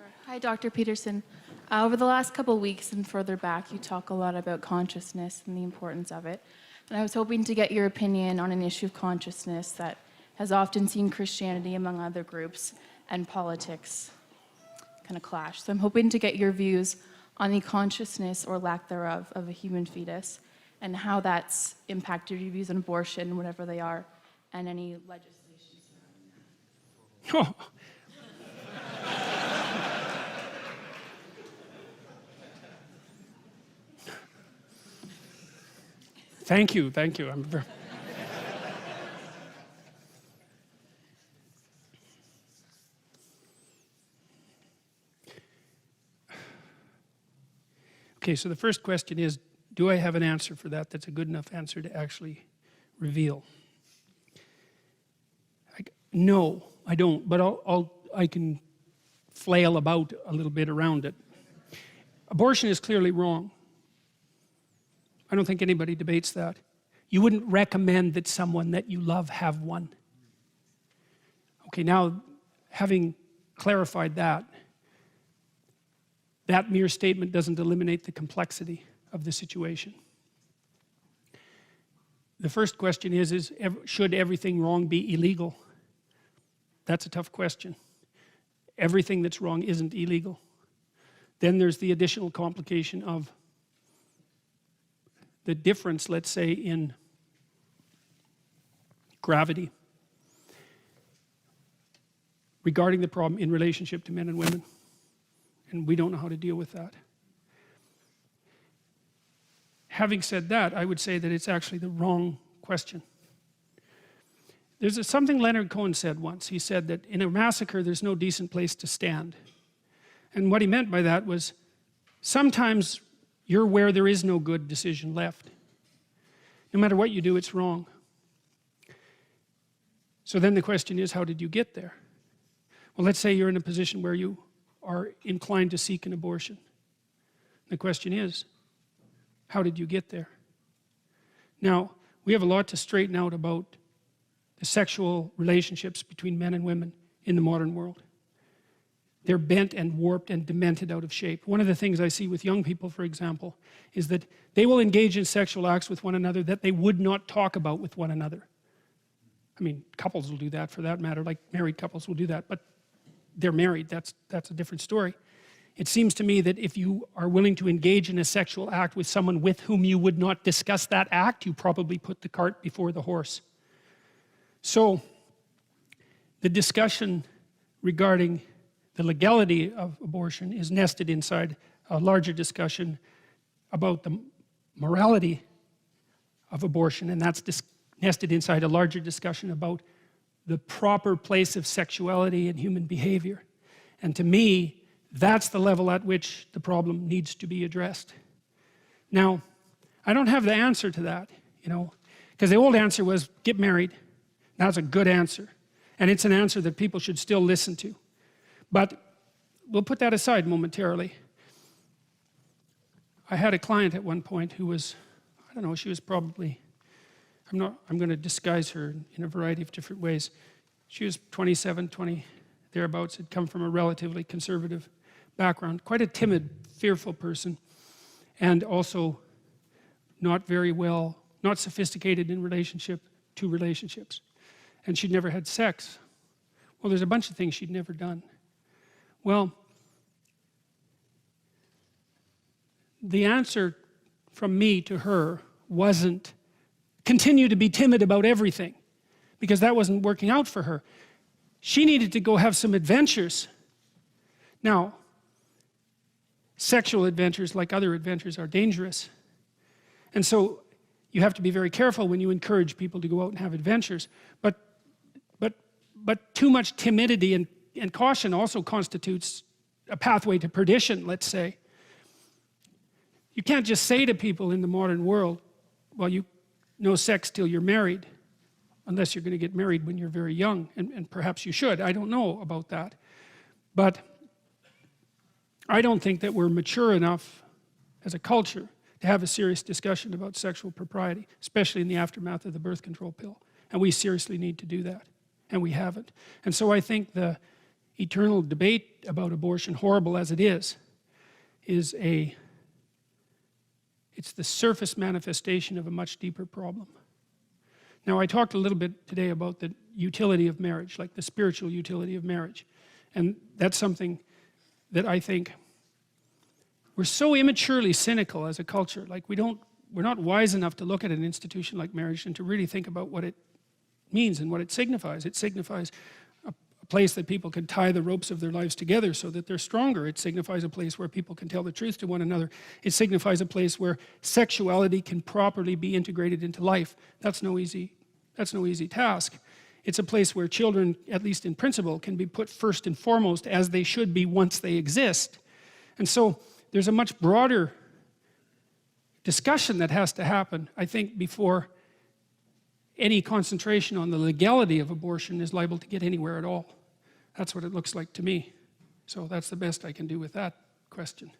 Sure. Hi, Dr. Peterson. Over the last couple weeks and further back, you talk a lot about consciousness and the importance of it. And I was hoping to get your opinion on an issue of consciousness that has often seen Christianity, among other groups, and politics kind of clash. So I'm hoping to get your views on the consciousness or lack thereof of a human fetus and how that's impacted your views on abortion, whatever they are, and any legislation surrounding that. Oh. Thank you. Okay, so the first question is, do I have an answer for that that's a good enough answer to actually reveal? No, I don't, but I can flail about a little bit around it. Abortion is clearly wrong. I don't think anybody debates that. You wouldn't recommend that someone that you love have one. Okay, now, having clarified that, that mere statement doesn't eliminate the complexity of the situation. The first question is should everything wrong be illegal? That's a tough question. Everything that's wrong isn't illegal. Then there's the additional complication of the difference, let's say, in gravity regarding the problem in relationship to men and women. And we don't know how to deal with that. Having said that, I would say that it's actually the wrong question. There's something Leonard Cohen said once. He said that in a massacre, there's no decent place to stand. And what he meant by that was sometimes you're where there is no good decision left. No matter what you do, it's wrong. So then the question is, how did you get there? Well, let's say you're in a position where you are inclined to seek an abortion. The question is, how did you get there? Now, we have a lot to straighten out about the sexual relationships between men and women in the modern world. They're bent and warped and demented out of shape. One of the things I see with young people, for example, is that they will engage in sexual acts with one another that they would not talk about with one another. I mean, couples will do that for that matter, like married couples will do that, but they're married, that's a different story. It seems to me that if you are willing to engage in a sexual act with someone with whom you would not discuss that act, you probably put the cart before the horse. So, the discussion regarding the legality of abortion is nested inside a larger discussion about the morality of abortion, and that's nested inside a larger discussion about the proper place of sexuality in human behavior. And to me, that's the level at which the problem needs to be addressed. Now, I don't have the answer to that, because the old answer was get married. That's a good answer, and it's an answer that people should still listen to. But we'll put that aside momentarily. I had a client at one point who was, I don't know, she was probably, I'm going to disguise her in a variety of different ways. She was 27, 20, thereabouts, had come from a relatively conservative background, quite a timid, fearful person, and also not very well, not sophisticated in relationship to relationships. And she'd never had sex. Well, there's a bunch of things she'd never done. Well, the answer from me to her wasn't continue to be timid about everything, because that wasn't working out for her. She needed to go have some adventures. Now, sexual adventures, like other adventures, are dangerous. And so you have to be very careful when you encourage people to go out and have adventures. But too much timidity and caution also constitutes a pathway to perdition, let's say. You can't just say to people in the modern world, well, no sex till you're married, unless you're going to get married when you're very young, and perhaps you should. I don't know about that. But I don't think that we're mature enough as a culture to have a serious discussion about sexual propriety, especially in the aftermath of the birth control pill. And we seriously need to do that, and we haven't. And so I think the eternal debate about abortion, horrible as it is it's the surface manifestation of a much deeper problem. Now, I talked a little bit today about the utility of marriage, like the spiritual utility of marriage. And that's something that I think we're so immaturely cynical as a culture. Like we're not wise enough to look at an institution like marriage and to really think about what it means and what it signifies. It signifies a place that people can tie the ropes of their lives together so that they're stronger. It signifies a place where people can tell the truth to one another. It signifies a place where sexuality can properly be integrated into life. That's no easy task. It's a place where children, at least in principle, can be put first and foremost as they should be once they exist. And so there's a much broader discussion that has to happen, I think, before any concentration on the legality of abortion is liable to get anywhere at all. That's what it looks like to me. So that's the best I can do with that question.